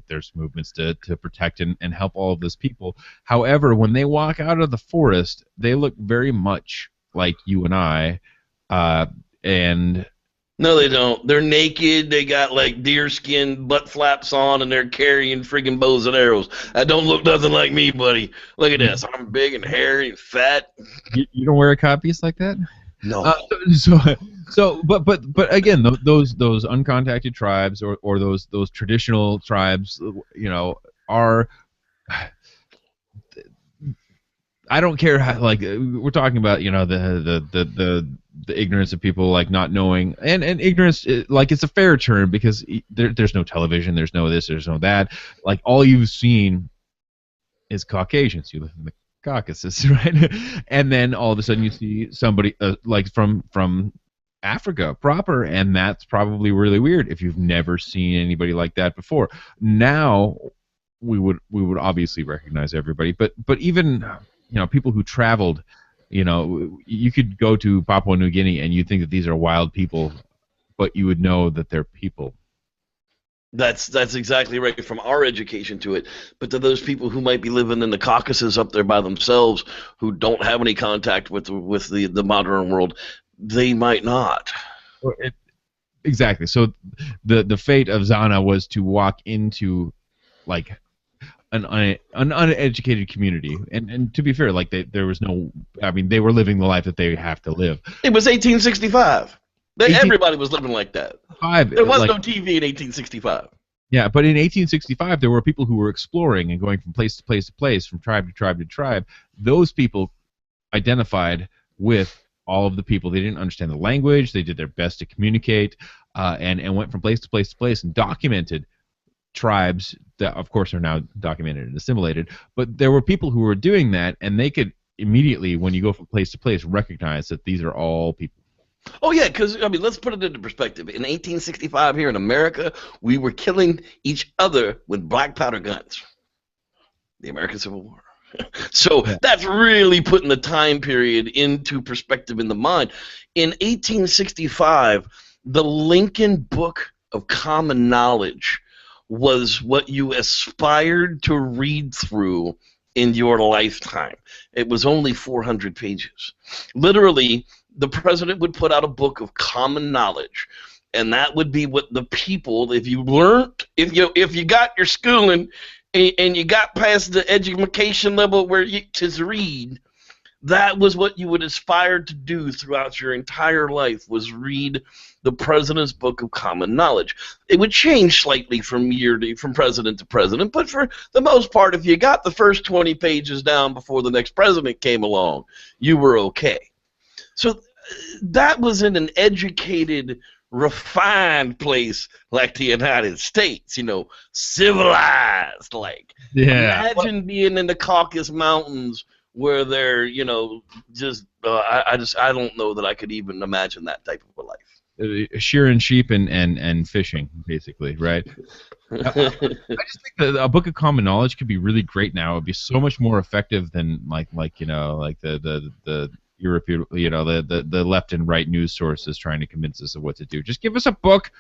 S3: there's movements to protect and help all of those people. However, when they walk out of the forest, they look very much like you and I, and
S2: no, they don't. They're naked. They got like deerskin butt flaps on, and they're carrying friggin' bows and arrows. That don't look nothing like me, buddy. Look at this. I'm big and hairy and fat.
S3: You don't wear a codpiece like that?
S2: No.
S3: But again, those uncontacted tribes or those traditional tribes, are. I don't care how, like, we're talking about, the ignorance of people, like, not knowing, and ignorance, like, it's a fair term because there's no television, there's no this, there's no that. Like, all you've seen is Caucasians. You live in the Caucasus, right? And then all of a sudden you see somebody like from Africa proper, and that's probably really weird if you've never seen anybody like that before. Now we would obviously recognize everybody, but even people who traveled, you could go to Papua New Guinea and you'd think that these are wild people, but you would know that they're people.
S2: That's exactly right from our education to it. But to those people who might be living in the Caucasus up there by themselves, who don't have any contact with the modern world, they might not.
S3: Exactly. So the fate of XANA was to walk into like an uneducated community, and to be fair, like they were living the life that they have to live.
S2: It was 1865. Everybody was living like that. There was no TV in 1865.
S3: Yeah, but in 1865, there were people who were exploring and going from place to place to place, from tribe to tribe to tribe. Those people identified with all of the people. They didn't understand the language. They did their best to communicate, and went from place to place to place and documented tribes that, of course, are now documented and assimilated. But there were people who were doing that, and they could immediately, when you go from place to place, recognize that these are all people.
S2: Oh, yeah, because, let's put it into perspective. In 1865 here in America, we were killing each other with black powder guns. The American Civil War. So that's really putting the time period into perspective in the mind. In 1865, the Lincoln Book of Common Knowledge was what you aspired to read through in your lifetime. It was only 400 pages. Literally, the president would put out a book of common knowledge, and that would be what the people, if you got your schooling and you got past the education level where you to read, that was what you would aspire to do throughout your entire life, was read the president's book of common knowledge. It would change slightly from president to president, but for the most part, if you got the first 20 pages down before the next president came along, you were okay. So that was in an educated, refined place like the United States, civilized. Like, imagine being in the Caucasus Mountains where they're, I don't know that I could even imagine that type of a life.
S3: Shearing sheep and fishing, basically, right? I just think that a book of common knowledge could be really great now. It would be so much more effective than like the European, the left and right news sources trying to convince us of what to do. Just give us a book,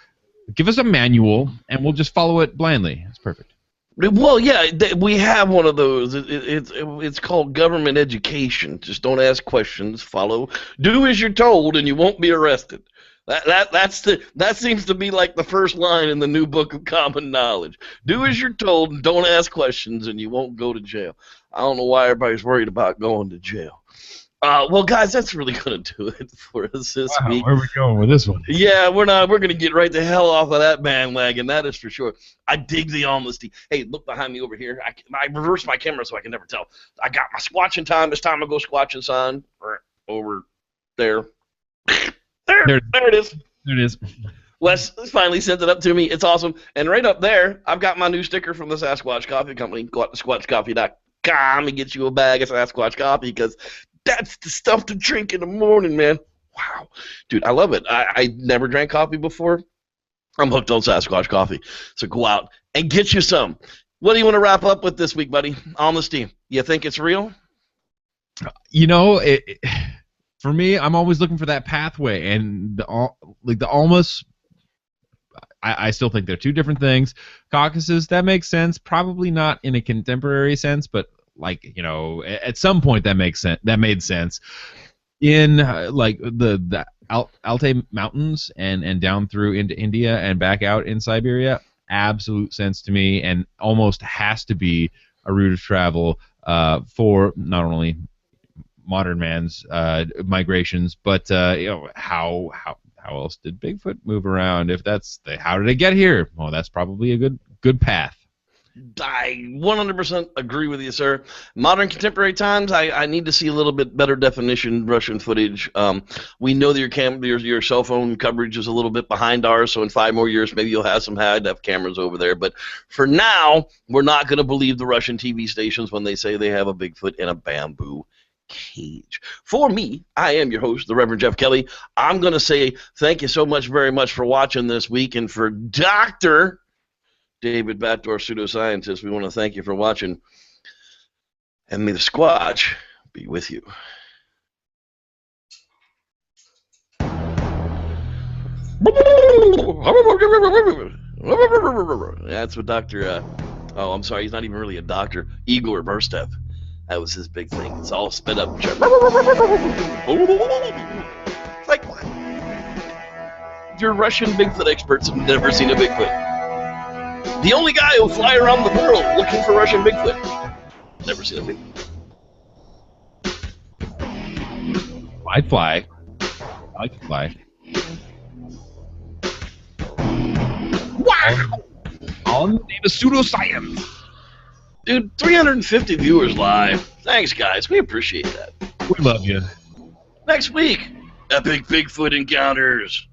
S3: give us a manual, and we'll just follow it blindly. It's perfect.
S2: Well, yeah, we have one of those. It's called government education. Just don't ask questions. Follow. Do as you're told, and you won't be arrested. That seems to be like the first line in the new book of common knowledge. Do as you're told, and don't ask questions, and you won't go to jail. I don't know why everybody's worried about going to jail. Well, guys, that's really going to do it for us this week.
S3: Where are we going with this one?
S2: Yeah, we're going to get right the hell off of that bandwagon, that is for sure. I dig the honesty. Hey, look behind me over here. I reversed my camera so I can never tell. I got my squatching time. It's time to go squatching sign. Over there. There it is.
S3: There it is.
S2: Wes finally sent it up to me. It's awesome. And right up there, I've got my new sticker from the Sasquatch Coffee Company. Go out to squatchcoffee.com and get you a bag of Sasquatch coffee, because that's the stuff to drink in the morning, man. Wow. Dude, I love it. I never drank coffee before. I'm hooked on Sasquatch coffee. So go out and get you some. What do you want to wrap up with this week, buddy? Honesty. You think it's real?
S3: for me, I'm always looking for that pathway, and the almost. I still think they're two different things. Caucasus, that makes sense. Probably not in a contemporary sense, but at some point that makes sense. That made sense. In the Altai Mountains and down through into India and back out in Siberia, absolute sense to me, and almost has to be a route of travel for not only modern man's migrations, but how else did Bigfoot move around? If that's how did it get here? Well, that's probably a good path.
S2: I 100% agree with you, sir. Modern contemporary times, I need to see a little bit better definition Russian footage. We know that your cell phone coverage is a little bit behind ours, so in 5 more years maybe you'll have some high-def cameras over there. But for now, we're not going to believe the Russian TV stations when they say they have a Bigfoot in a bamboo cage. For me, I am your host, the Reverend Jeff Kelly. I'm going to say thank you so much, very much for watching this week, and for Dr. David Batdorf, pseudoscientist, we want to thank you for watching, and may the Squatch be with you. That's what Dr. Oh, I'm sorry, he's not even really a doctor. Igor Burstev. That was his big thing. It's all sped up. It's like, what? Your Russian Bigfoot experts have never seen a Bigfoot. The only guy who'll fly around the world looking for Russian Bigfoot. Never seen a Bigfoot.
S3: I'd fly. I like to fly.
S2: Wow!
S3: All in the name of pseudoscience.
S2: Dude, 350 viewers live. Thanks, guys. We appreciate that.
S3: We love you.
S2: Next week, epic Bigfoot encounters.